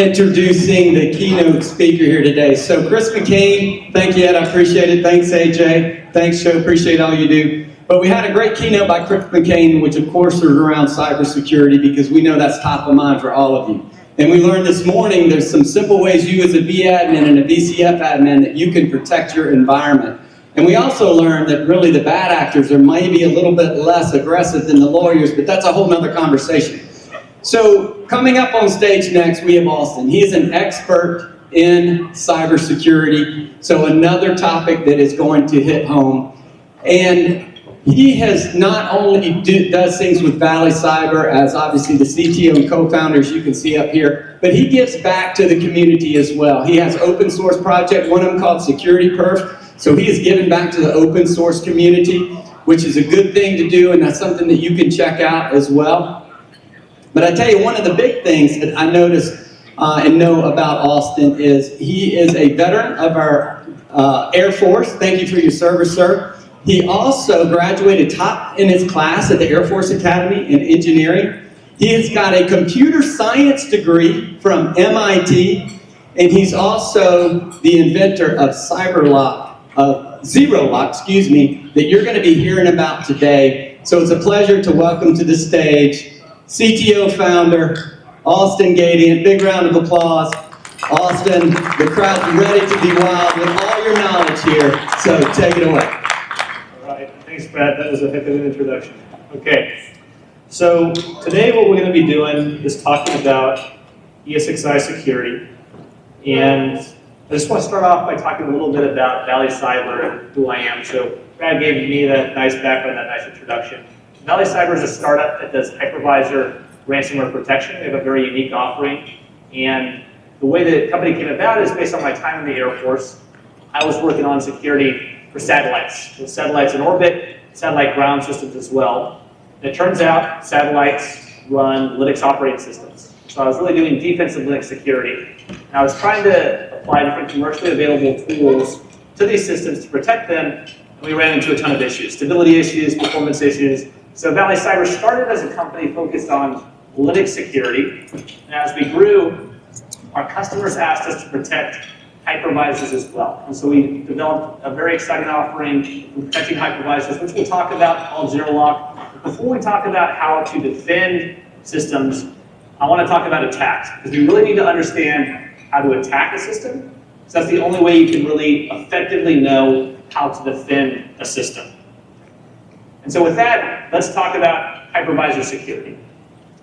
introducing the keynote speaker here today. So Chris McCain, thank you, Ed, I appreciate it. Thanks, AJ. Thanks, Joe, appreciate all you do. But we had a great keynote by Chris McCain, which of course was around cybersecurity, because we know that's top of mind for all of you. And we learned this morning there's some simple ways you as a vAdmin and a VCF admin that you can protect your environment. And we also learned that really the bad actors are maybe a little bit less aggressive than the lawyers, but that's a whole nother conversation. So coming up on stage next, we have Austin. He is an expert in cybersecurity, so another topic that is going to hit home. And he has not only does things with ValiCyber as obviously the CTO and co-founders you can see up here, but he gives back to the community as well. He has open source project, one of them called Security Perf. So he has given back to the open source community, which is a good thing to do, and that's something that you can check out as well. But I tell you, one of the big things that I noticed and know about Austin is he is a veteran of our Air Force. Thank you for your service, sir. He also graduated top in his class at the Air Force Academy in engineering. He has got a computer science degree from MIT, and he's also the inventor of ZeroLock, that you're going to be hearing about today. So it's a pleasure to welcome to the stage CTO founder, Austin Gadient. Big round of applause. Austin, the crowd's ready to be wild with all your knowledge here, so take it away. Thanks, Brad. That was a heck of an introduction. Okay, so today what we're going to be doing is talking about ESXi security. And I just want to start off by talking a little bit about ValiCyber and who I am. So Brad gave me that nice background, that nice introduction. ValiCyber is a startup that does hypervisor ransomware protection. We have a very unique offering. And the way the company came about is based on my time in the Air Force. I was working on security for satellites. With satellites in orbit, satellite ground systems as well. And it turns out satellites run Linux operating systems. So I was really doing defensive Linux security. And I was trying to apply different commercially available tools to these systems to protect them, and we ran into a ton of issues. Stability issues, performance issues. So ValiCyber started as a company focused on Linux security. And as we grew, our customers asked us to protect hypervisors as well. And so we developed a very exciting offering for protecting hypervisors, which we'll talk about, called ZeroLock. Before we talk about how to defend systems, I want to talk about attacks, because we really need to understand how to attack a system, because that's the only way you can really effectively know how to defend a system. And so with that, let's talk about hypervisor security.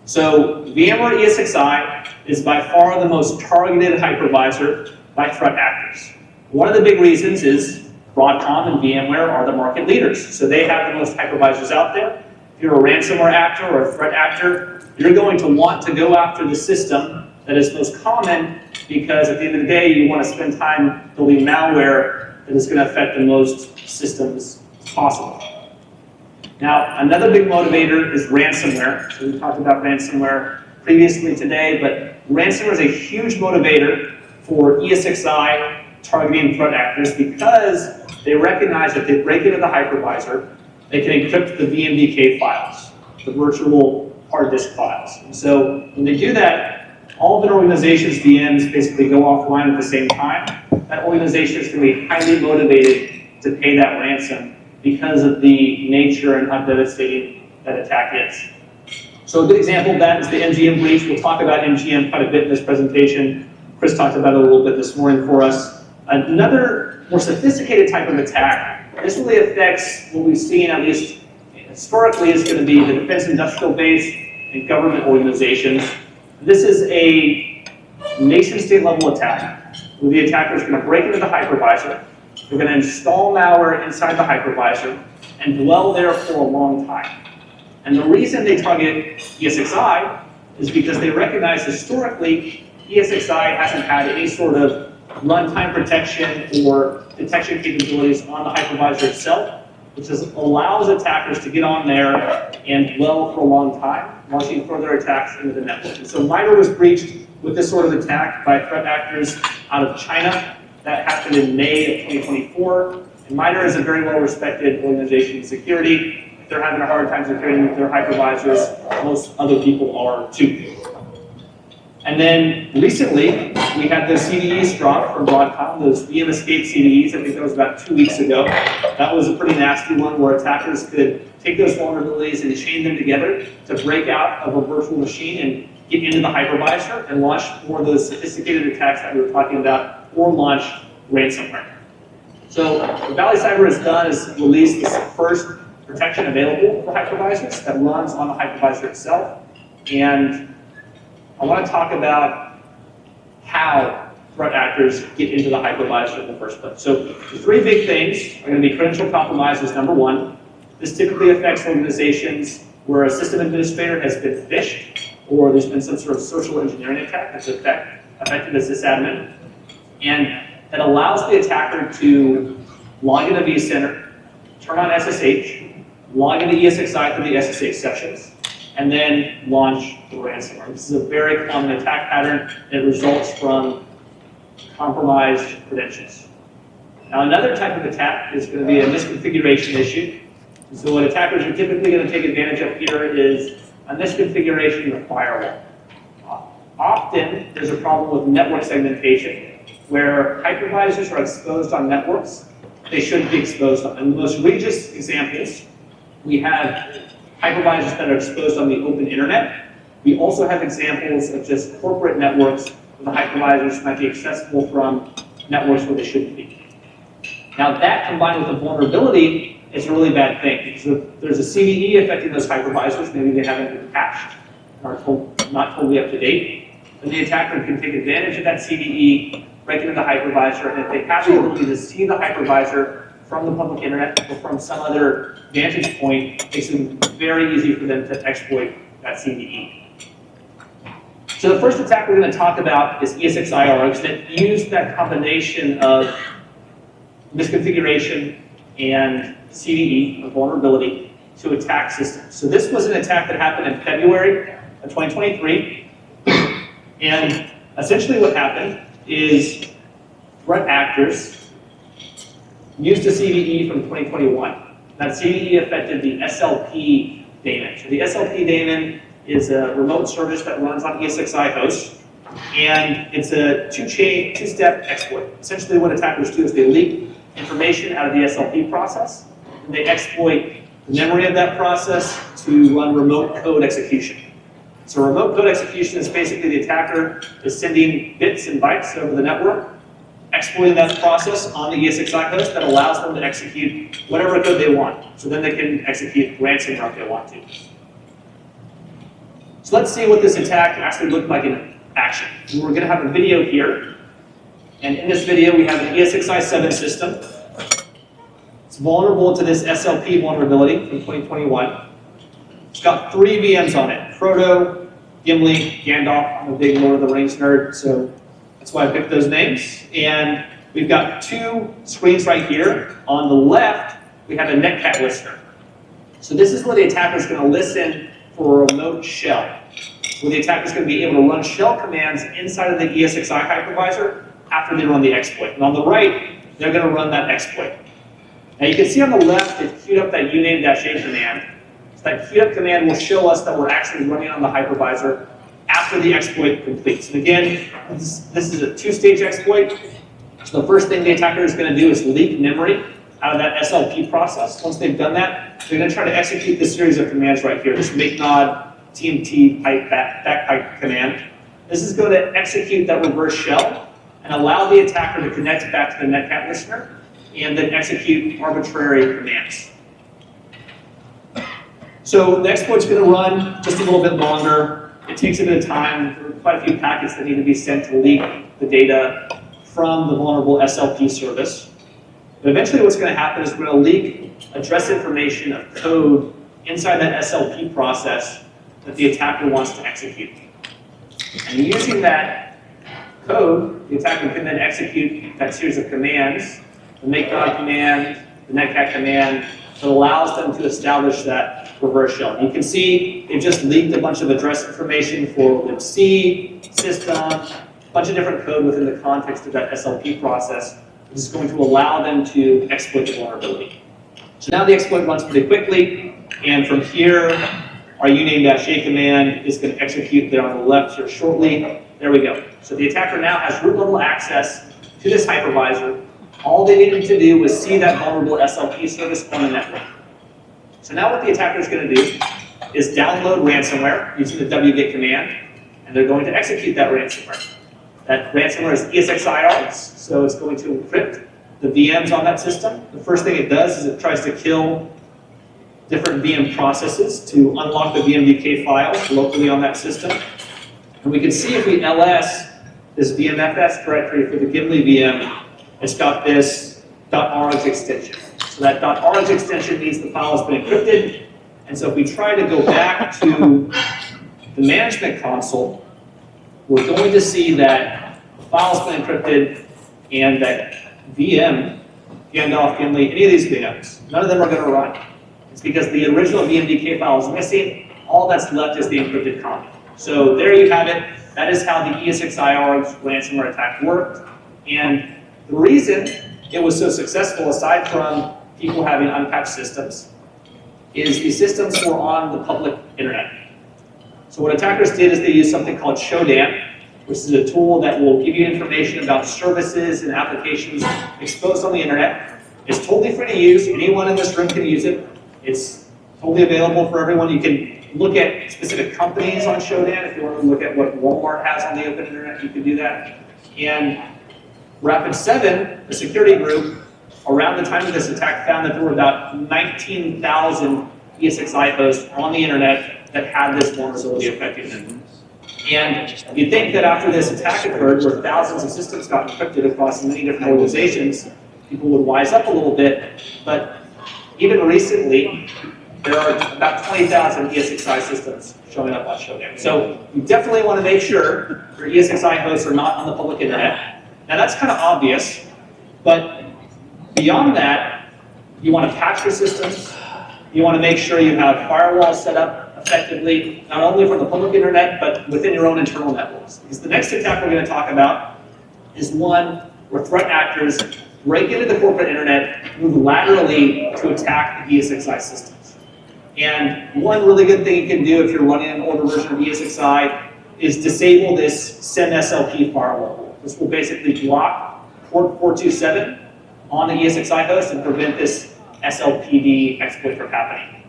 So VMware ESXi is by far the most targeted hypervisor by threat actors. One of the big reasons is Broadcom and VMware are the market leaders. So they have the most hypervisors out there. If you're a ransomware actor or a threat actor, you're going to want to go after the system that is most common, because at the end of the day, you want to spend time building malware that is going to affect the most systems possible. Now, another big motivator is ransomware. So we talked about ransomware previously today, but ransomware is a huge motivator for ESXi targeting threat actors, because they recognize that if they break into the hypervisor, they can encrypt the VMDK files, the virtual hard disk files. And so when they do that, all of an organization's VMs basically go offline at the same time. That organization is going to be highly motivated to pay that ransom because of the nature and how devastating that attack is. So a good example of that is the MGM breach. We'll talk about MGM quite a bit in this presentation. Chris talked about it a little bit this morning for us. Another more sophisticated type of attack, this really affects what we've seen, at least historically, is going to be the defense industrial base and government organizations. This is a nation-state level attack, where the attacker is going to break into the hypervisor. They're going to install malware inside the hypervisor and dwell there for a long time. And the reason they target ESXi is because they recognize historically ESXi hasn't had any sort of runtime protection or detection capabilities on the hypervisor itself, which allows attackers to get on there and dwell for a long time, launching further attacks into the network. And so MITRE was breached with this sort of attack by threat actors out of China. That happened in May of 2024. And MITRE is a very well-respected organization in security. If they're having a hard time securing their hypervisors, most other people are too. And then recently, we had those CVEs dropped from Broadcom, those VM Escape CVEs. I think that was about 2 weeks ago. That was a pretty nasty one where attackers could take those vulnerabilities and chain them together to break out of a virtual machine and get into the hypervisor and launch more of those sophisticated attacks that we were talking about, or launch ransomware. So what ValiCyber has done is release this first protection available for hypervisors that runs on the hypervisor itself. And I want to talk about how threat actors get into the hypervisor in the first place. So the three big things are going to be credential compromises, number one. This typically affects organizations where a system administrator has been phished, or there's been some sort of social engineering attack that's affected a sysadmin. And it allows the attacker to log into vCenter, turn on SSH, log into ESXi through the SSH sessions, and then launch the ransomware. This is a very common attack pattern, and it results from compromised credentials. Now, another type of attack is going to be a misconfiguration issue. So what attackers are typically going to take advantage of here is a misconfiguration of the firewall. Often, there's a problem with network segmentation, where hypervisors are exposed on networks they shouldn't be exposed on. And the most egregious examples, we have hypervisors that are exposed on the open internet. We also have examples of just corporate networks where the hypervisors might be accessible from networks where they shouldn't be. Now that combined with a vulnerability is a really bad thing, because if there's a CVE affecting those hypervisors, maybe they haven't been patched, and are not totally up to date, then the attacker can take advantage of that CVE, break into the hypervisor, and if they have the ability to see the hypervisor from the public internet or from some other vantage point, it makes it very easy for them to exploit that CVE. So the first attack we're going to talk about is ESXi args that use that combination of misconfiguration and CVE, or vulnerability, to attack systems. So this was an attack that happened in February of 2023. And essentially what happened is threat actors used a CVE from 2021. That CVE affected the SLP daemon. So the SLP daemon is a remote service that runs on ESXi hosts, and it's a two-step exploit. Essentially what attackers do is they leak information out of the SLP process, and they exploit the memory of that process to run remote code execution. So remote code execution is basically the attacker is sending bits and bytes over the network, exploiting that process on the ESXi host that allows them to execute whatever code they want. So then they can execute ransomware if they want to. So let's see what this attack actually looked like in action. We're going to have a video here. And in this video, we have an ESXi 7 system. It's vulnerable to this SLP vulnerability from 2021. It's got 3 VMs on it: Frodo, Gimli, Gandalf. I'm a big Lord of the Rings nerd, so that's why I picked those names. And we've got 2 screens right here. On the left, we have a netcat listener. So this is where the attacker is going to listen for a remote shell, where the attacker is going to be able to run shell commands inside of the ESXi hypervisor after they run the exploit. And on the right, they're going to run that exploit. Now you can see on the left, it's queued up that uname-a command. So that queued up command will show us that we're actually running on the hypervisor after the exploit completes. And again, this is a 2-stage exploit. So the first thing the attacker is going to do is leak memory out of that SLP process. Once they've done that, they're going to try to execute this series of commands right here, this make nod TMT pipe backpipe command. This is going to execute that reverse shell and allow the attacker to connect back to the netcat listener and then execute arbitrary commands. So the exploit's going to run just a little bit longer. It takes a bit of time. There are quite a few packets that need to be sent to leak the data from the vulnerable SLP service. But eventually what's going to happen is we're going to leak address information of code inside that SLP process that the attacker wants to execute. And using that code, the attacker can then execute that series of commands, the make nod command, the netcat command, that allows them to establish that reverse shell. You can see they've just leaked a bunch of address information for libc, system, a bunch of different code within the context of that SLP process, which is going to allow them to exploit the vulnerability. So now the exploit runs pretty quickly, and from here, our uname-a command is going to execute there on the left here shortly. There we go. So the attacker now has root level access to this hypervisor. All they needed to do was see that vulnerable SLP service on the network. So now what the attacker is going to do is download ransomware using the wget command, and they're going to execute that ransomware. That ransomware is ESXi, so it's going to encrypt the VMs on that system. The first thing it does is it tries to kill different VM processes to unlock the VMDK files locally on that system. And we can see if we ls this VMFS directory for the Gimli VM, it's got this .orange extension. So that .orange extension means the file has been encrypted. And so if we try to go back to the management console, we're going to see that the file's been encrypted and that VM, Gandalf, Gimli, any of these VMs, none of them are going to run. It's because the original VMDK file is missing. All that's left is the encrypted copy. So there you have it. That is how the ESXi ransomware attack worked. And the reason it was so successful, aside from people having unpatched systems, is the systems were on the public internet. So what attackers did is they used something called Shodan, which is a tool that will give you information about services and applications exposed on the internet. It's totally free to use. Anyone in this room can use it. It's totally available for everyone. You can look at specific companies on Shodan. If you want to look at what Walmart has on the open internet, you can do that. And Rapid7, the security group, around the time of this attack found that there were about 19,000 ESXi hosts on the internet that had this vulnerability affecting them. And you'd think that after this attack occurred, where thousands of systems got encrypted across many different organizations, people would wise up a little bit. But even recently, there are about 20,000 ESXi systems showing up on Shodan. So you definitely want to make sure your ESXi hosts are not on the public internet. Now that's kind of obvious, but beyond that, you want to patch your systems. You want to make sure you have firewalls set up effectively, not only for the public internet, but within your own internal networks. Because the next attack we're going to talk about is one where threat actors break into the corporate internet, move laterally to attack the ESXi systems. And one really good thing you can do if you're running an older version of ESXi is disable this send SLP firewall rule. This will basically block port 427 on the ESXi host and prevent this SLPD exploit from happening.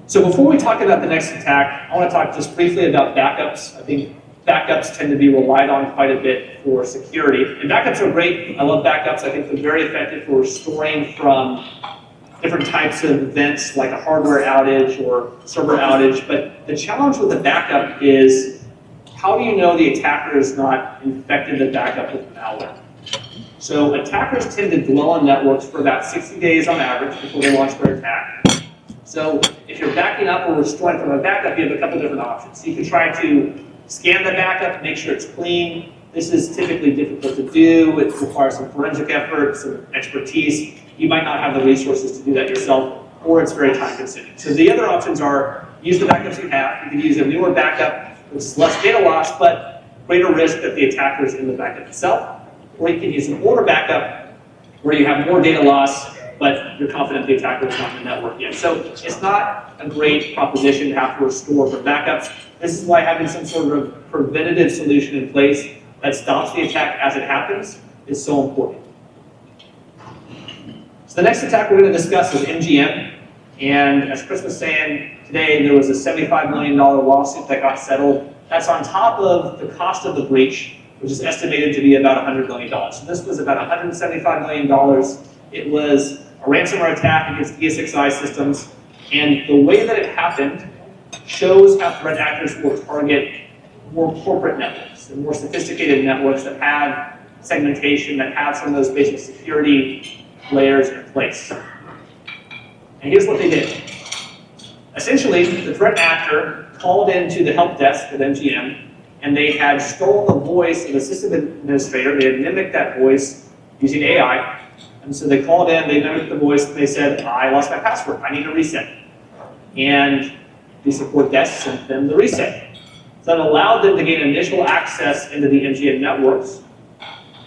So before we talk about the next attack, I want to talk just briefly about backups. I think backups tend to be relied on quite a bit for security. And backups are great. I love backups. I think they're very effective for restoring from different types of events like a hardware outage or server outage. But the challenge with the backup is, how do you know the attacker has not infected the backup with malware? So attackers tend to dwell on networks for about 60 days on average before they launch their attack. So if you're backing up or restoring from a backup, you have a couple different options. You can try to scan the backup, make sure it's clean. This is typically difficult to do. It requires some forensic effort, some expertise. You might not have the resources to do that yourself, or it's very time consuming. So the other options are use the backups you have. You can use a newer backup, which is less data loss, but greater risk that the attacker is in the backup itself. Or you can use an older backup where you have more data loss, but you're confident the attacker is not in the network yet. So it's not a great proposition to have to restore from backups. This is why having some sort of preventative solution in place that stops the attack as it happens is so important. So the next attack we're going to discuss is MGM. And as Chris was saying, today there was a $75 million lawsuit that got settled. That's on top of the cost of the breach, which is estimated to be about $100 million. So this was about $175 million. It was a ransomware attack against ESXi systems. And the way that it happened shows how threat actors will target more corporate networks and more sophisticated networks that have segmentation, that have some of those basic security layers in place. And here's what they did. Essentially, the threat actor called into the help desk at MGM, and they had stolen the voice of the system administrator. They had mimicked that voice using AI. And so they called in, they mimicked the voice, and they said, I lost my password, I need a reset. And the support desk sent them the reset. So that allowed them to gain initial access into the MGM networks.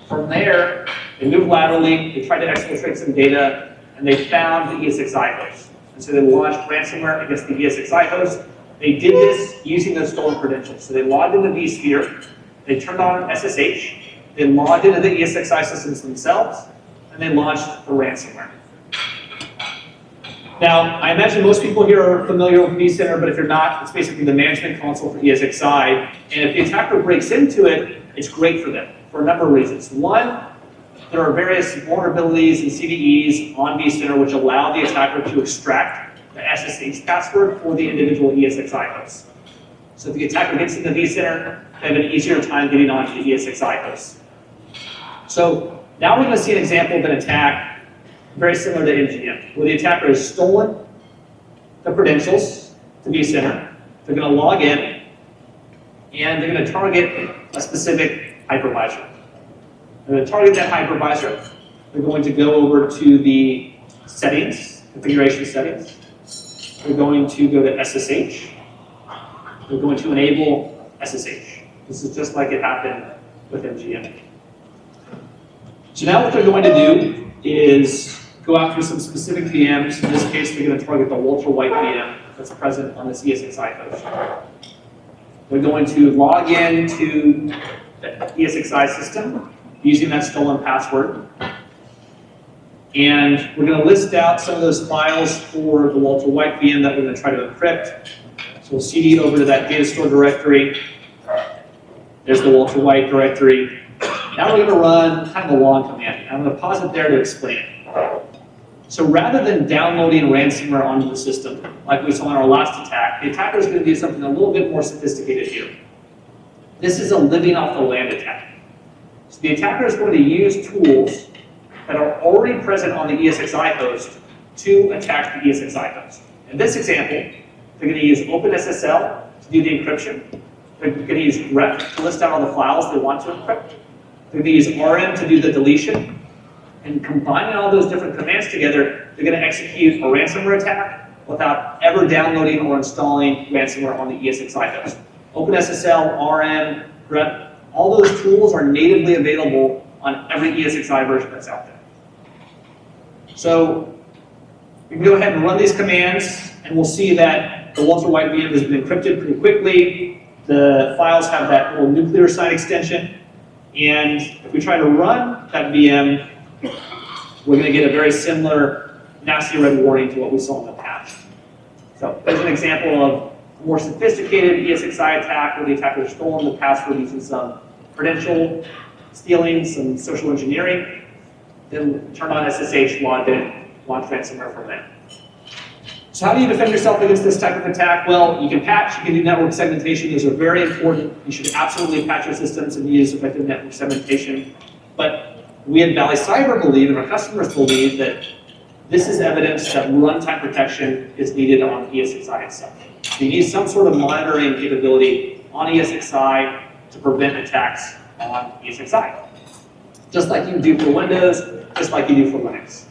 From there, they moved laterally, they tried to exfiltrate some data, and they found the ESXi host. And so they launched ransomware against the ESXi host. They did this using those stolen credentials. So they logged into vSphere, they turned on SSH, they logged into the ESXi systems themselves, and they launched the ransomware. Now, I imagine most people here are familiar with vCenter, but if you're not, it's basically the management console for ESXi. And if the attacker breaks into it, it's great for them for a number of reasons. One, there are various vulnerabilities and CVEs on vCenter which allow the attacker to extract the SSH password for the individual ESXi host. So if the attacker gets into vCenter, they have an easier time getting onto the ESXi host. So now we're going to see an example of an attack very similar to MGM, where the attacker has stolen the credentials to vCenter. They're going to log in, and they're going to target a specific hypervisor. They're going to target that hypervisor. They're going to go over to the settings, configuration settings. They're going to go to SSH. They're going to enable SSH. This is just like it happened with MGM. So now what they're going to do is go after some specific VMs. In this case, they're going to target the ultra-white VM that's present on this ESXi host. They're going to log in to the ESXi system using that stolen password. And we're going to list out some of those files for the ultra-white VM that we're going to try to encrypt. So we'll CD over to that data store directory. There's the ultra-white directory. Now we're going to run kind of a long command. I'm going to pause it there to explain it. So rather than downloading ransomware onto the system, like we saw in our last attack, the attacker is going to do something a little bit more sophisticated here. This is a living off the land attack. So the attacker is going to use tools that are already present on the ESXi host to attack the ESXi host. In this example, they're going to use OpenSSL to do the encryption. They're going to use grep to list out all the files they want to encrypt. They're going to use rm to do the deletion. And combining all those different commands together, they're going to execute a ransomware attack without ever downloading or installing ransomware on the ESXi host. OpenSSL, RM, grep, all those tools are natively available on every ESXi version that's out there. So we can go ahead and run these commands, and we'll see that the ultra-white VM has been encrypted pretty quickly. The files have that little nuclear site extension. And if we try to run that VM, we're going to get a very similar nasty red warning to what we saw in the past. So there's an example of a more sophisticated ESXi attack where the attacker has stolen the password using some credential stealing, some social engineering, then turn on SSH, log in, launch ransomware from there. So how do you defend yourself against this type of attack? Well, you can patch, you can do network segmentation. Those are very important. You should absolutely patch your systems and use effective network segmentation. But we at ValiCyber believe, and our customers believe, that this is evidence that runtime protection is needed on ESXi itself. So you need some sort of monitoring capability on ESXi to prevent attacks on ESXi. Just like you do for Windows, just like you do for Linux.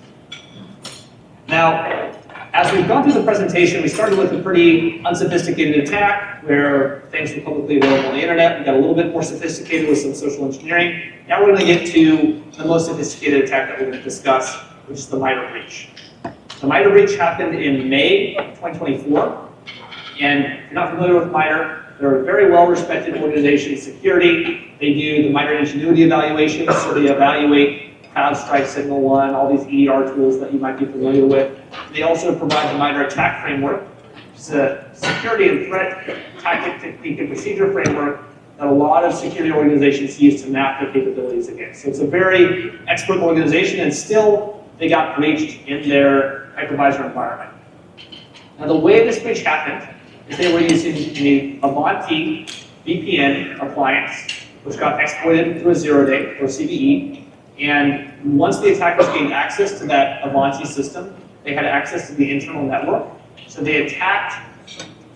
Now, as we've gone through the presentation, we started with a pretty unsophisticated attack where things were publicly available on the internet. We got a little bit more sophisticated with some social engineering. Now we're going to get to the most sophisticated attack that we're going to discuss, which is the MITRE breach. The MITRE breach happened in May of 2024. And if you're not familiar with MITRE, they're a very well-respected organization in security. They do the MITRE Ingenuity evaluations, so they evaluate CrowdStrike, SignalOne, all these EDR tools that you might be familiar with. They also provide the MITRE attack framework, which is a security and threat tactic, technique, and procedure framework that a lot of security organizations use to map their capabilities against. So it's a very expert organization, and still they got breached in their hypervisor environment. Now the way this breach happened is they were using an Avanti VPN appliance, which got exploited through a zero-day or CVE. And once the attackers gained access to that Avanti system, they had access to the internal network. So they attacked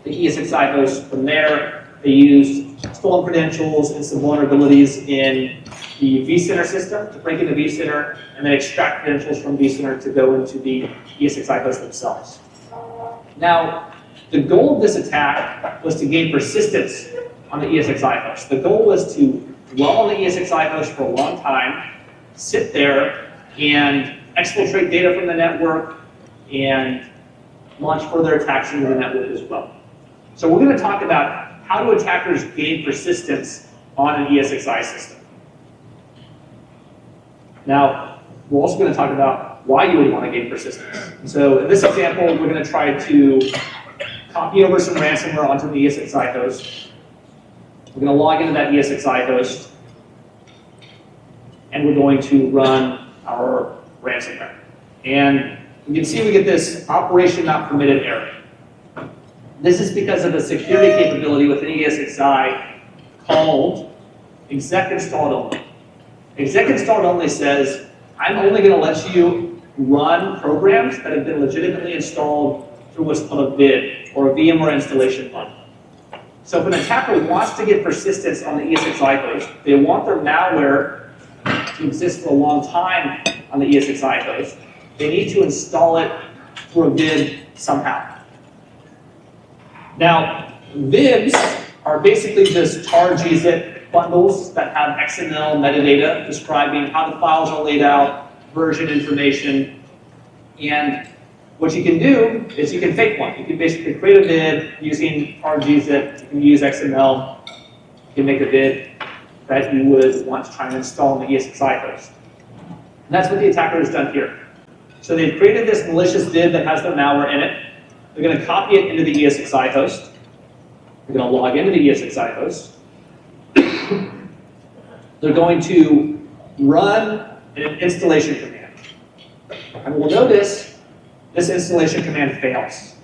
the ESXi host from there. They used stolen credentials and some vulnerabilities in the vCenter system to break into vCenter, and then extract credentials from vCenter to go into the ESXi host themselves. Now, the goal of this attack was to gain persistence on the ESXi host. The goal was to dwell on the ESXi host for a long time, sit there and exfiltrate data from the network and launch further attacks into the network as well. So we're going to talk about how do attackers gain persistence on an ESXi system. Now, we're also going to talk about why you would want to gain persistence. So in this example, we're going to try to copy over some ransomware onto the ESXi host. We're going to log into that ESXi host, and we're going to run our ransomware. And you can see we get this operation not permitted error. This is because of a security capability within ESXi called exec installed only. Exec installed only says, I'm only going to let you run programs that have been legitimately installed through what's called a VID, or a VMware installation bundle. So if an attacker wants to get persistence on the ESXi host, they want their malware to exist for a long time on the ESXi host, they need to install it through a VID somehow. Now, VIDs are basically just tar gzip bundles that have XML metadata describing how the files are laid out, version information, and what you can do is you can fake one. You can basically create a VID using tar gzip, you can use XML, you can make a VID that you would want to try and install on the ESXi host. And that's what the attacker has done here. So they've created this malicious VID that has their malware in it. They're going to copy it into the ESXi host. They're going to log into the ESXi host. They're going to run an installation command. And we'll notice this installation command fails.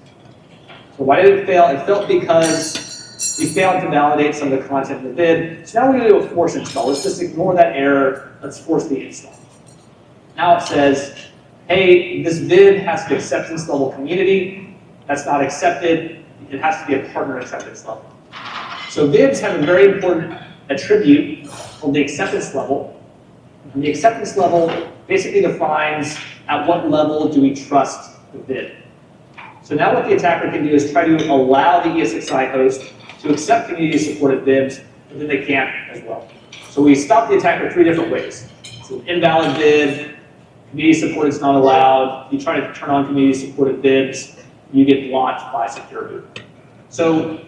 So why did it fail? It failed because we failed to validate some of the content in the VID. So now we're going to do a force install. Let's just ignore that error. Let's force the install. Now it says, hey, this VID has the acceptance level community. That's not accepted. It has to be a partner acceptance level. So VIDs have a very important attribute called the acceptance level. And the acceptance level basically defines at what level do we trust the VID. So now what the attacker can do is try to allow the ESXi host to accept community-supported VIDs, but then they can't as well. So we stop the attacker 3 different ways. So invalid VID, community support is not allowed. You try to turn on community-supported VIDs, you get blocked by secure boot. So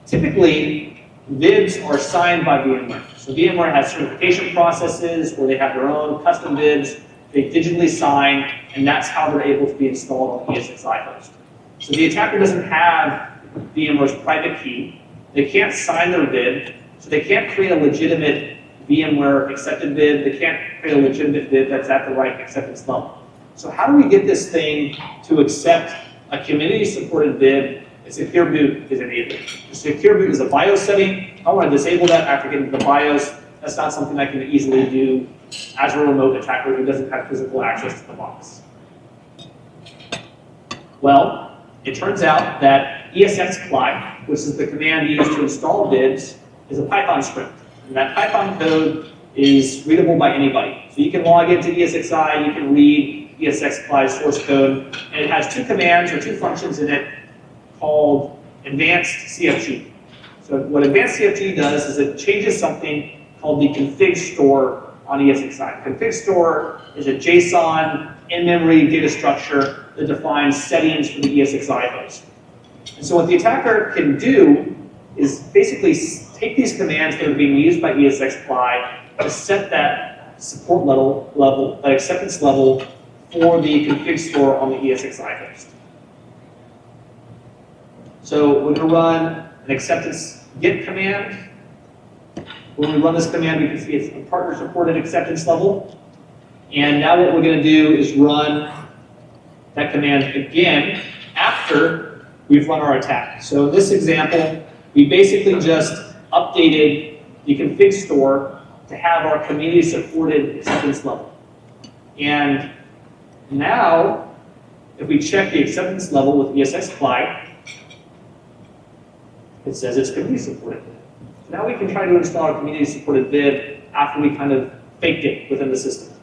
typically, VIDs are signed by VMware. So VMware has certification processes where they have their own custom VIDs. They digitally sign, and that's how they're able to be installed on the ESXi host. So the attacker doesn't have VMware's private key. They can't sign their VID, so they can't create a legitimate VMware accepted VID. They can't create a legitimate VID that's at the right acceptance level. So how do we get this thing to accept a community-supported VID? A secure boot is enabled. The secure boot is a BIOS setting. I want to disable that after getting to the BIOS. That's not something I can easily do as a remote attacker who doesn't have physical access to the box. Well, it turns out that ESXi, which is the command used to install VIDs, is a Python script. And that Python code is readable by anybody. So you can log into ESXi, you can read ESXi's source code, and it has 2 commands or 2 functions in it called advanced CFG. So what advanced CFG does is it changes something called the config store on ESXi. Config store is a JSON in-memory data structure that defines settings for the ESXi host. And so what the attacker can do is basically take these commands that are being used by ESXi to set that support level, that acceptance level for the config store on the ESXi host. So we're going to run an acceptance get command. When we run this command, we can see it's a partner supported acceptance level. And now what we're going to do is run that command again after we've run our attack. So in this example, we basically just updated the config store to have our community supported acceptance level. And now, if we check the acceptance level with ESXi, it says it's community supported. So now we can try to install our community supported VID after we kind of faked it within the system.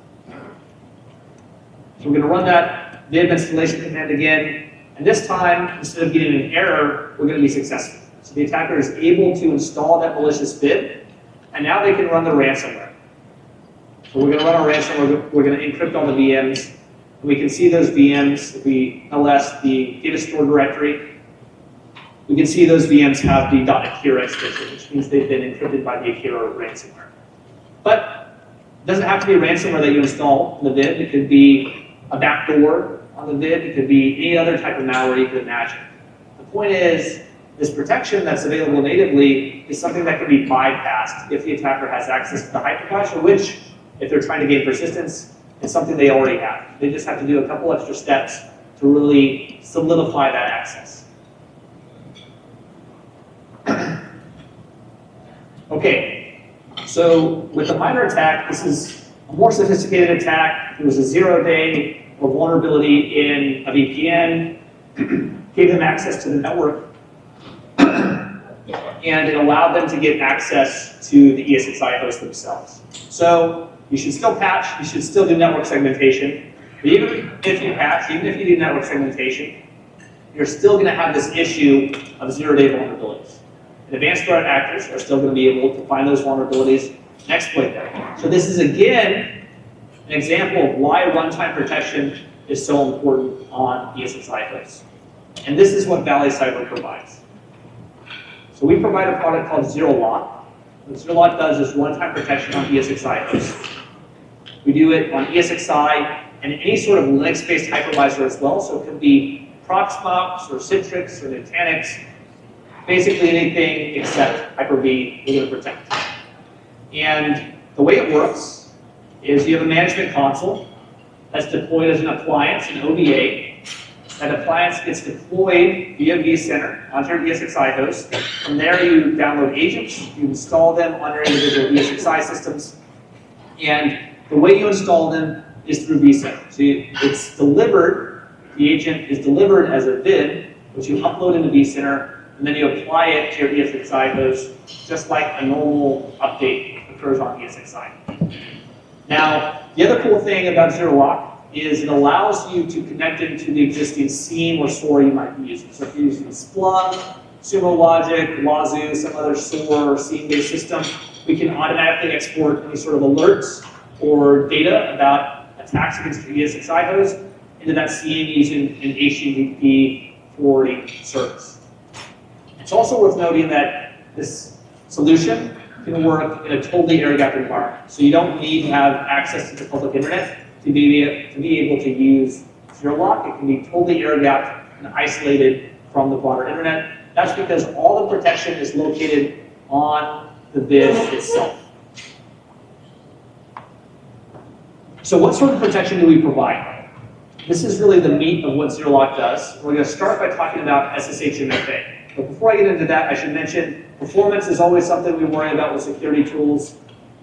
So we're going to run that VID installation command again, and this time, instead of getting an error, we're going to be successful. So the attacker is able to install that malicious VID, and now they can run the ransomware. So we're going to run our ransomware, we're going to encrypt all the VMs, and we can see those VMs. If we ls the data store directory, we can see those VMs have the .Akira extension, which means they've been encrypted by the Akira ransomware. But it doesn't have to be ransomware that you install in the vid. It could be a backdoor on the vid. It could be any other type of malware you could imagine. The point is, this protection that's available natively is something that can be bypassed if the attacker has access to the hypervisor, which, if they're trying to gain persistence, is something they already have. They just have to do a couple extra steps to really solidify that access. Okay, so with the MITRE attack, this is a more sophisticated attack. It was a 0-day or vulnerability in a VPN, gave them access to the network, and it allowed them to get access to the ESXi host themselves. So you should still patch, you should still do network segmentation, but even if you patch, even if you do network segmentation, you're still going to have this issue of 0-day vulnerabilities. And advanced threat actors are still going to be able to find those vulnerabilities and exploit them. So this is, again, an example of why runtime protection is so important on ESXi hosts. And this is what ValiCyber provides. So we provide a product called ZeroLock. What ZeroLock does is runtime protection on ESXi hosts. We do it on ESXi and any sort of Linux-based hypervisor as well. So it could be Proxmox or Citrix or Nutanix. Basically anything except Hyper-V we're going to protect. And the way it works is you have a management console that's deployed as an appliance, an OVA. That appliance gets deployed via vCenter onto your ESXi host. From there you download agents, you install them on your individual ESXi systems, and the way you install them is through vCenter. So it's delivered, the agent is delivered as a vid, which you upload into vCenter, and then you apply it to your ESXi host, just like a normal update occurs on ESXi. Now, the other cool thing about ZeroLock is it allows you to connect into the existing SIEM or SOAR you might be using. So if you're using Splunk, Sumo Logic, Wazoo, some other SOAR or SIEM-based system, we can automatically export any sort of alerts or data about attacks against your ESXi host into that SIEM using an HTTP forwarding service. It's also worth noting that this solution can work in a totally air-gapped environment. So you don't need to have access to the public internet to be able to use ZeroLock. It can be totally air-gapped and isolated from the broader internet. That's because all the protection is located on the vid itself. So what sort of protection do we provide? This is really the meat of what ZeroLock does. We're going to start by talking about SSH/MFA. But before I get into that, I should mention performance is always something we worry about with security tools.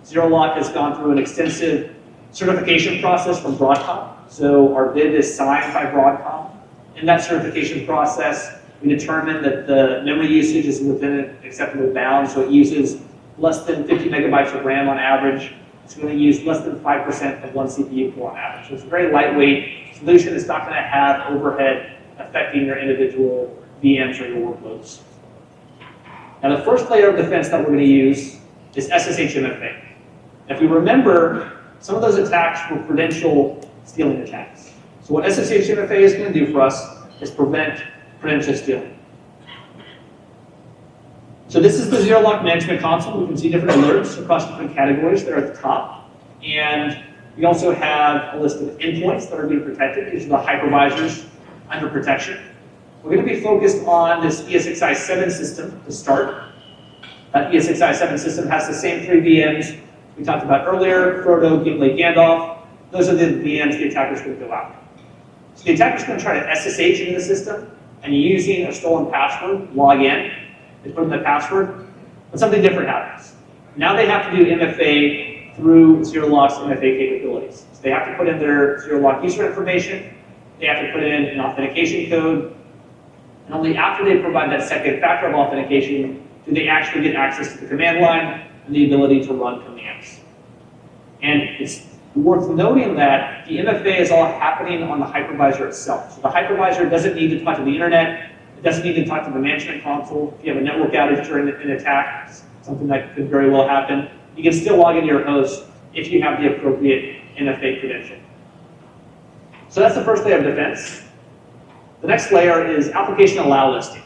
ZeroLock has gone through an extensive certification process from Broadcom. So our vid is signed by Broadcom. In that certification process, we determined that the memory usage is within an acceptable bound. So it uses less than 50 megabytes of RAM on average. It's going to use less than 5% of one CPU core on average. So it's a very lightweight solution. It's not going to have overhead affecting your individual VMs or your workloads. Now the first layer of defense that we're going to use is SSH/MFA. If we remember, some of those attacks were credential stealing attacks. So what SSH/MFA is going to do for us is prevent credential stealing. So this is the ZeroLock management console. We can see different alerts across different categories that are at the top. And we also have a list of endpoints that are being protected. These are the hypervisors under protection. We're going to be focused on this ESXi 7 system to start. That ESXi 7 system has the same 3 VMs we talked about earlier, Frodo, Gimli, Gandalf. Those are the VMs the attacker's going to go out. So the attacker's going to try to SSH into the system, and using a stolen password, log in, they put in the password, but something different happens. Now they have to do MFA through ZeroLock's MFA capabilities. So they have to put in their ZeroLock user information, they have to put in an authentication code, and only after they provide that second factor of authentication do they actually get access to the command line and the ability to run commands. And it's worth noting that the MFA is all happening on the hypervisor itself. So the hypervisor doesn't need to talk to the internet, it doesn't need to talk to the management console. If you have a network outage during an attack, something that could very well happen, you can still log into your host if you have the appropriate MFA credential. So that's the first layer of defense. The next layer is application allow listing.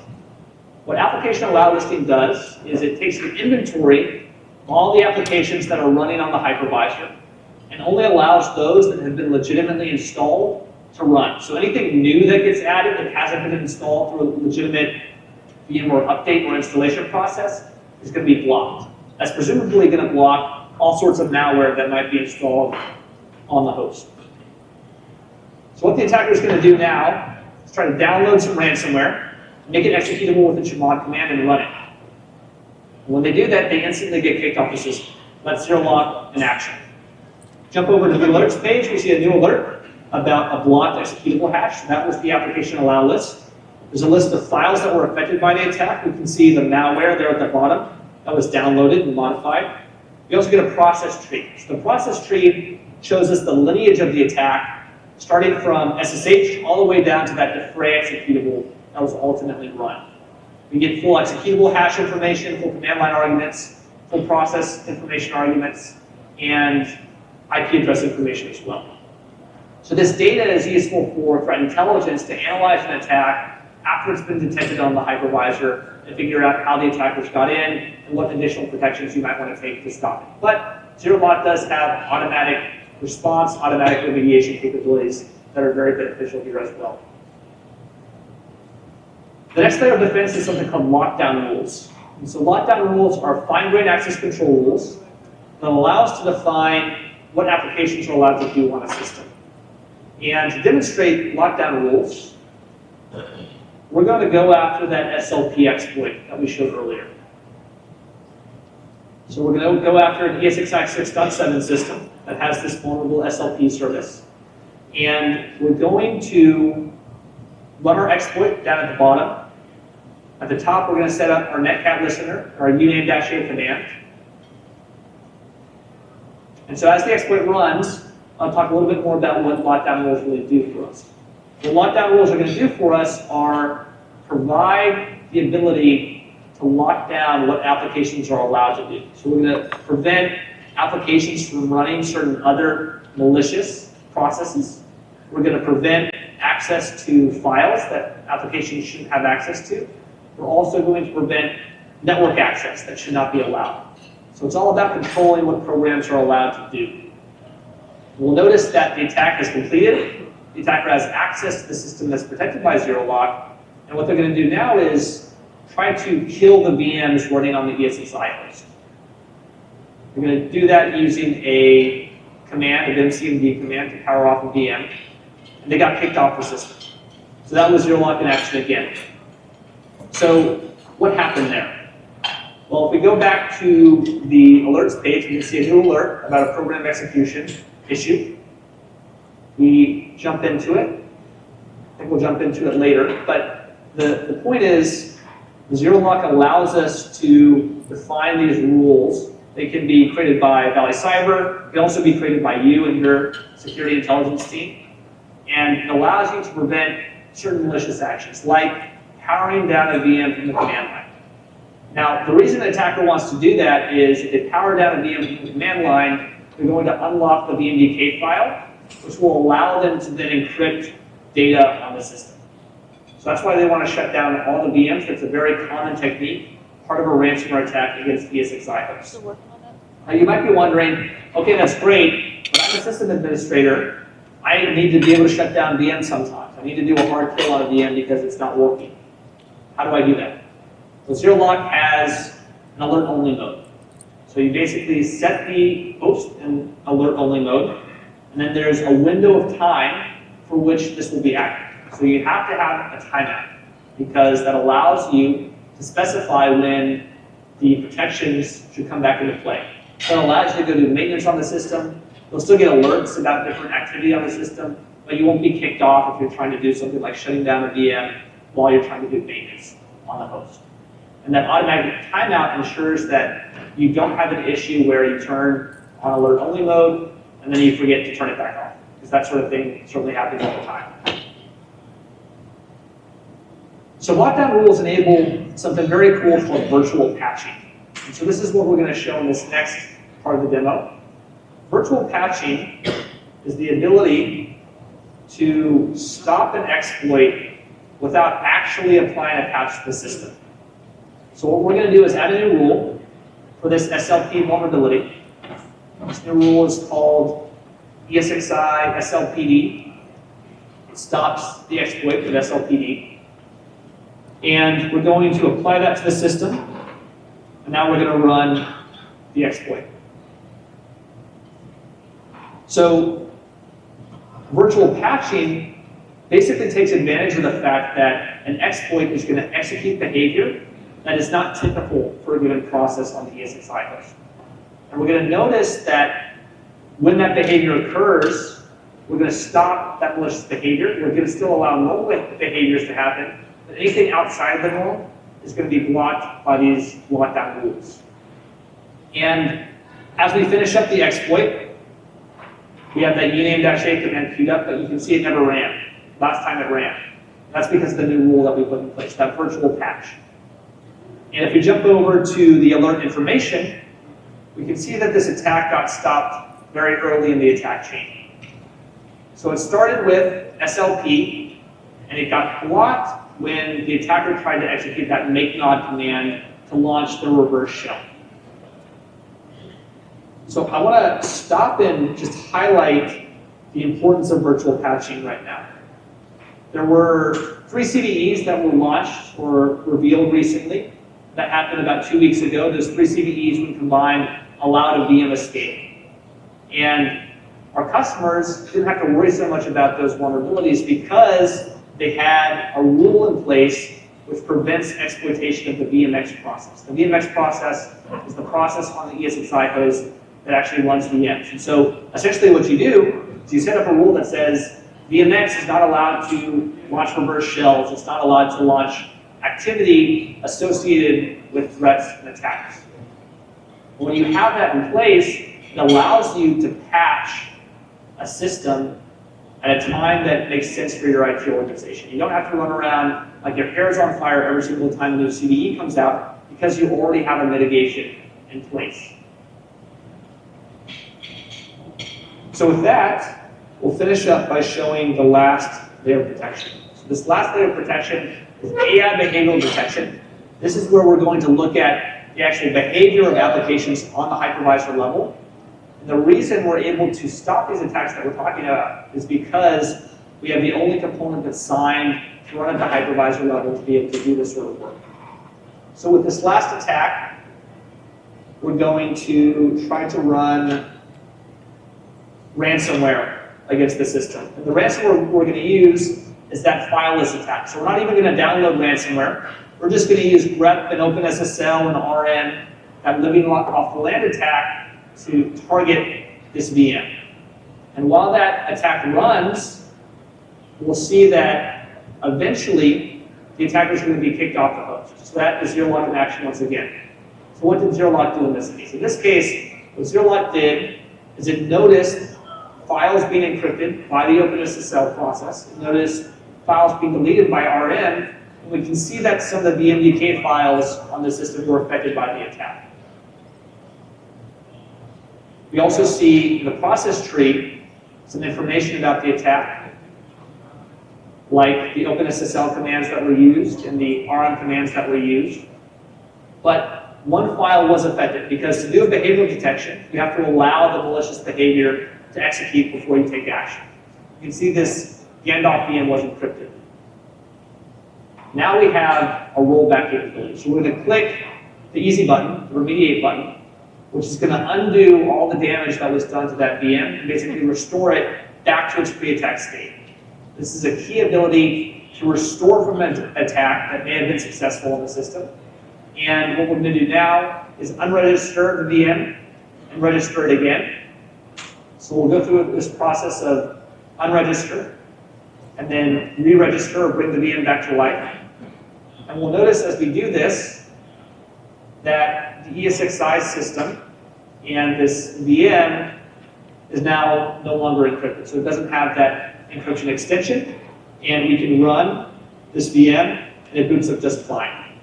What application allow listing does is it takes an inventory of all the applications that are running on the hypervisor and only allows those that have been legitimately installed to run. So anything new that gets added that hasn't been installed through a legitimate VMware update or installation process is going to be blocked. That's presumably going to block all sorts of malware that might be installed on the host. So what the attacker is going to do now is try to download some ransomware, make it executable with a chmod command, and run it. And when they do that, they instantly get kicked off the system. That's ZeroLock in action. Jump over to the alerts page, we see a new alert about a blocked executable hash. That was the application allow list. There's a list of files that were affected by the attack. We can see the malware there at the bottom that was downloaded and modified. We also get a process tree. So the process tree shows us the lineage of the attack, starting from SSH all the way down to that defray executable that was ultimately run. We get full executable hash information, full command line arguments, full process information arguments, and IP address information as well. So this data is useful for threat intelligence to analyze an attack after it's been detected on the hypervisor and figure out how the attackers got in and what additional protections you might want to take to stop it. But ZeroLock does have automatic response, automatic remediation capabilities that are very beneficial here as well. The next layer of defense is something called lockdown rules. And so lockdown rules are fine-grained access control rules that allow us to define what applications are allowed to do on a system. And to demonstrate lockdown rules, we're going to go after that SLP exploit that we showed earlier. So we're going to go after an ESXi 6.7 system that has this vulnerable SLP service. And we're going to run our exploit down at the bottom. At the top, we're going to set up our netcat listener, our uname-a command. And so as the exploit runs, I'll talk a little bit more about what lockdown rules really do for us. What lockdown rules are going to do for us are provide the ability to lock down what applications are allowed to do. So we're going to prevent applications from running certain other malicious processes. We're going to prevent access to files that applications shouldn't have access to. We're also going to prevent network access that should not be allowed. So it's all about controlling what programs are allowed to do. We'll notice that the attack is completed. The attacker has access to the system that's protected by ZeroLock. And what they're going to do now is try to kill the VMs running on the ESXi host. They're going to do that using a command, an mcmd command to power off a VM. And they got kicked off the system. So that was ZeroLock in action again. So what happened there? Well, if we go back to the alerts page, we can see a new alert about a program execution issue. We jump into it. I think we'll jump into it later. But the point is, ZeroLock allows us to define these rules. They can be created by ValiCyber. They can also be created by you and your security intelligence team. And it allows you to prevent certain malicious actions, like powering down a VM from the command line. Now, the reason the attacker wants to do that is if they power down a VM from the command line, they're going to unlock the VMDK file, which will allow them to then encrypt data on the system. So that's why they want to shut down all the VMs. That's a very common technique, part of a ransomware attack against ESXi hosts. Now, you might be wondering, okay, that's great, but I'm a system administrator. I need to be able to shut down VMs sometimes. I need to do a hard kill on a VM because it's not working. How do I do that? So ZeroLock has an alert-only mode. So you basically set the host in alert-only mode, and then there's a window of time for which this will be active. So you have to have a timeout, because that allows you to specify when the protections should come back into play. So it allows you to go do maintenance on the system. You'll still get alerts about different activity on the system, but you won't be kicked off if you're trying to do something like shutting down a VM while you're trying to do maintenance on the host. And that automatic timeout ensures that you don't have an issue where you turn on alert-only mode and then you forget to turn it back off, because that sort of thing certainly happens all the time. So lockdown rules enable something very cool called virtual patching. And so this is what we're going to show in this next part of the demo. Virtual patching is the ability to stop an exploit without actually applying a patch to the system. So what we're going to do is add a new rule for this SLP vulnerability. This new rule is called ESXi SLPD. It stops the exploit with SLPD. And we're going to apply that to the system. And now we're going to run the exploit. So virtual patching basically takes advantage of the fact that an exploit is going to execute behavior that is not typical for a given process on the ESXi host. And we're going to notice that when that behavior occurs, we're going to stop that malicious behavior. We're going to still allow normal behaviors to happen, but anything outside of the norm is going to be blocked by these lockdown rules. And as we finish up the exploit, we have that uname-a command queued up, but you can see it never ran. Last time it ran. That's because of the new rule that we put in place, that virtual patch. And if we jump over to the alert information, we can see that this attack got stopped very early in the attack chain. So it started with SLP, and it got blocked when the attacker tried to execute that make nod command to launch the reverse shell. So I want to stop and just highlight the importance of virtual patching right now. There were 3 CVEs that were launched or revealed recently. That happened about 2 weeks ago. Those 3 CVEs, when combined, allowed a VM escape. And our customers didn't have to worry so much about those vulnerabilities because they had a rule in place which prevents exploitation of the VMX process. The VMX process is the process on the ESXi host that actually runs VMs. And so essentially what you do is you set up a rule that says VMX is not allowed to launch reverse shells. It's not allowed to launch activity associated with threats and attacks. When you have that in place, it allows you to patch a system at a time that makes sense for your IT organization. You don't have to run around like your hair's on fire every single time a new CVE comes out because you already have a mitigation in place. So with that, we'll finish up by showing the last layer of protection. So this last layer of protection is AI behavioral detection. This is where we're going to look at the actual behavior of applications on the hypervisor level. And the reason we're able to stop these attacks that we're talking about is because we have the only component that's signed to run at the hypervisor level to be able to do this sort of work. So with this last attack, we're going to try to run ransomware against the system. And the ransomware we're going to use is that fileless attack. So we're not even going to download ransomware. We're just going to use grep and OpenSSL and RN, that living off the land attack, to target this VM. And while that attack runs, we'll see that eventually the attacker is going to be kicked off the host. So that is ZeroLock in action once again. So what did ZeroLock do in this case? In this case, what ZeroLock did is it noticed files being encrypted by the OpenSSL process. It noticed files being deleted by RN, and we can see that some of the VMDK files on the system were affected by the attack. We also see in the process tree some information about the attack, like the OpenSSL commands that were used and the RN commands that were used. But one file was affected because to do a behavioral detection, you have to allow the malicious behavior to execute before you take action. You can see this Gandalf VM was encrypted. Now we have a rollback capability. So we're going to click the easy button, the remediate button, which is going to undo all the damage that was done to that VM and basically restore it back to its pre-attack state. This is a key ability to restore from an attack that may have been successful in the system. And what we're going to do now is unregister the VM and register it again. So we'll go through this process of unregister and then re-register or bring the VM back to life. And we'll notice as we do this that the ESXi system and this VM is now no longer encrypted. So it doesn't have that encryption extension, and we can run this VM and it boots up just fine.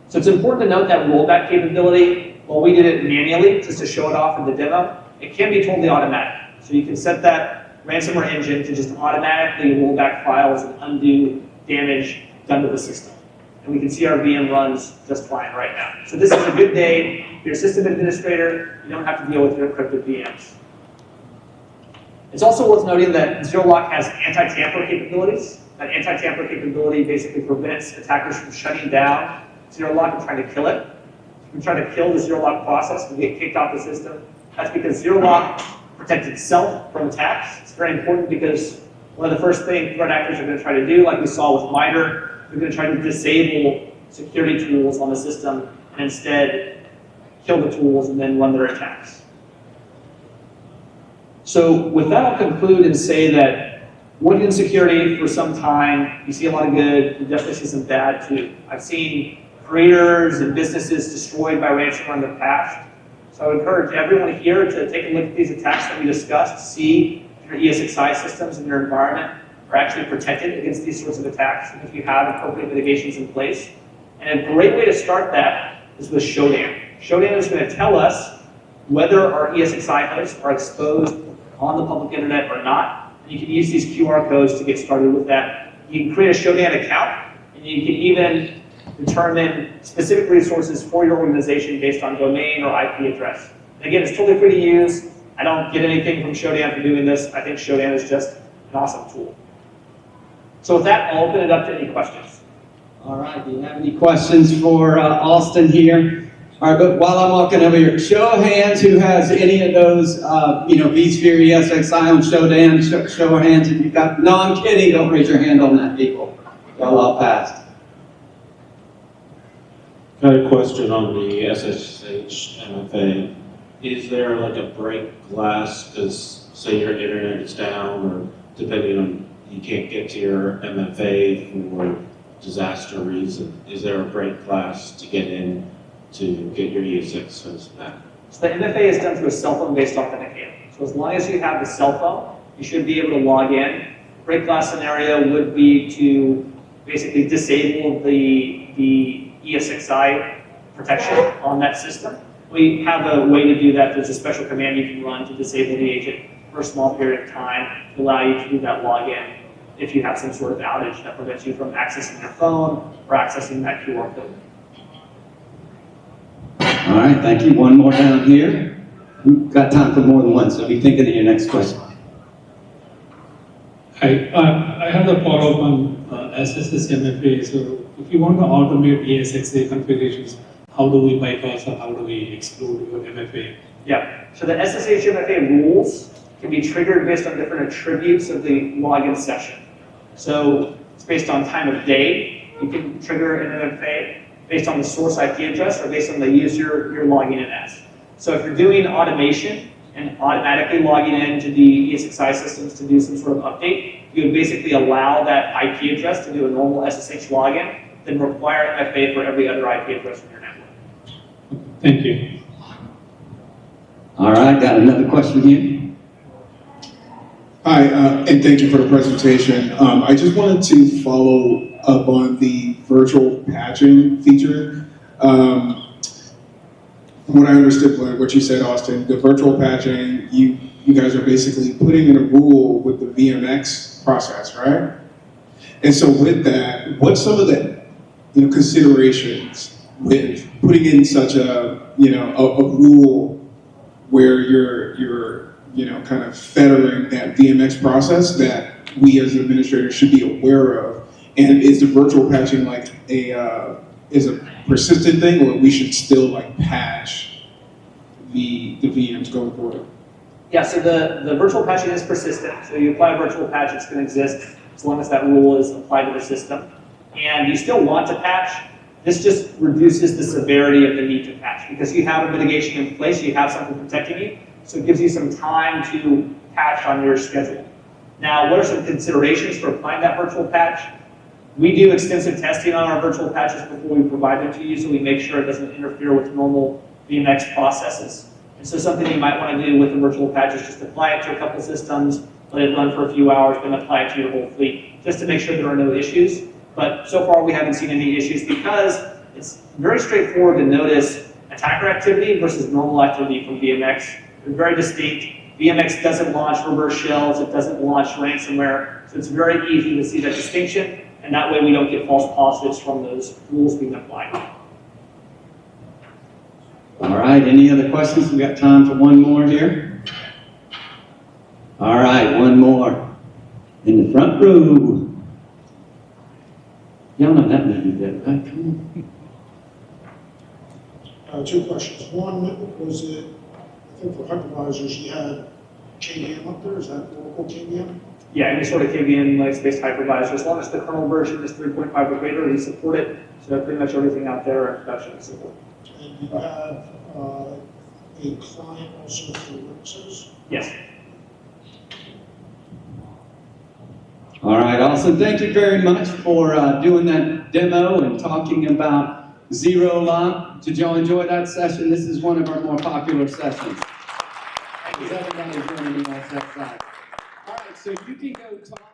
So it's important to note that rollback capability, while we did it manually just to show it off in the demo, it can be totally automatic. So you can set that ransomware engine to just automatically roll back files and undo damage done to the system. and we can see our VM runs just fine right now. So this is a good day. If you're a system administrator, you don't have to deal with your encrypted VMs. It's also worth noting that ZeroLock has anti-tamper capabilities. That anti-tamper capability basically prevents attackers from shutting down ZeroLock and trying to kill it. If we try to kill the ZeroLock process, we get kicked off the system. That's because ZeroLock protects itself from attacks. It's very important because one of the first things threat actors are going to try to do, like we saw with MITRE, they're going to try to disable security tools on the system and instead kill the tools and then run their attacks. So with that, I'll conclude and say that working in security for some time, you see a lot of good, you definitely see some bad too. I've seen careers and businesses destroyed by ransomware in the past. So I would encourage everyone here to take a look at these attacks that we discussed, see if your ESXi systems in your environment are actually protected against these sorts of attacks, and if you have appropriate mitigations in place. And a great way to start that is with Shodan. Shodan is going to tell us whether our ESXi hosts are exposed on the public internet or not. And you can use these QR codes to get started with that. You can create a Shodan account, and you can even determine specific resources for your organization based on domain or IP address. And again, it's totally free to use. I don't get anything from Shodan for doing this. I think Shodan is just an awesome tool. So with that, I'll open it up to any questions. All right, do you have any questions for Austin here? All right, but while I'm walking over here, show of hands who has any of those, vSphere, ESXi on Shodan. Show of hands if you've got, no, I'm kidding, don't raise your hand on that, people. Y'all all passed. Got a question on the SSH MFA. Is there like a break glass, because say your internet is down, or depending on you can't get to your MFA for disaster reason, is there a break glass to get in to get your ESX host back? So the MFA is done through a cell phone-based authenticator. So as long as you have the cell phone, you should be able to log in. Break glass scenario would be to basically disable the ESXi protection on that system. We have a way to do that. There's a special command you can run to disable the agent for a small period of time to allow you to do that login if you have some sort of outage that prevents you from accessing your phone or accessing that QR code. All right, thank you. One more down here. We've got time for more than one, so be thinking of your next question. Hi, I have a follow-up on SSH MFA. So if you want to automate ESXi configurations, how do we bypass or how do we exclude your MFA? Yeah, so the SSH MFA rules can be triggered based on different attributes of the login session. So it's based on time of day. You can trigger an MFA based on the source IP address or based on the user you're logging in as. So if you're doing automation and automatically logging into the ESXi systems to do some sort of update, you would basically allow that IP address to do a normal SSH login, then require MFA for every other IP address in your network. Thank you. All right, got another question here. Hi, and thank you for the presentation. I just wanted to follow up on the virtual patching feature. From what I understood, what you said, Austin, the virtual patching, you guys are basically putting in a rule with the VMX process, right? And so with that, what's some of the considerations with putting in such a rule where you're kind of fettering that VMX process that we as administrators should be aware of? And is the virtual patching like is a persistent thing, or we should still like patch the VMs going forward? Yeah, so the virtual patching is persistent. So you apply a virtual patch, it's going to exist as long as that rule is applied to the system. And you still want to patch. This just reduces the severity of the need to patch because you have a mitigation in place, you have something protecting you, so it gives you some time to patch on your schedule. Now, what are some considerations for applying that virtual patch? We do extensive testing on our virtual patches before we provide them to you, so we make sure it doesn't interfere with normal VMX processes. And so something you might want to do with the virtual patch is just apply it to a couple systems, let it run for a few hours, then apply it to your whole fleet, just to make sure there are no issues. But so far we haven't seen any issues because it's very straightforward to notice attacker activity versus normal activity from VMX. They're very distinct. VMX doesn't launch reverse shells, it doesn't launch ransomware, so it's very easy to see that distinction. And that way we don't get false positives from those rules being applied. All right, any other questions? We got time for one more here. All right, one more. In the front row. Y'all know that many bit, right? Come on. Two questions. One, was it, I think for hypervisors, you had KVM up there, is that local KVM? Yeah, any sort of KVM Linux-based hypervisor, as long as the kernel version is 3.5 or greater, we support it. So pretty much everything out there in production is support. And you have a client also for Linuxes? Yes. All right, Austin, thank you very much for doing that demo and talking about ZeroLock. Did y'all enjoy that session? This is one of our more popular sessions. Everybody joining me on that side. All right, so you can go talk.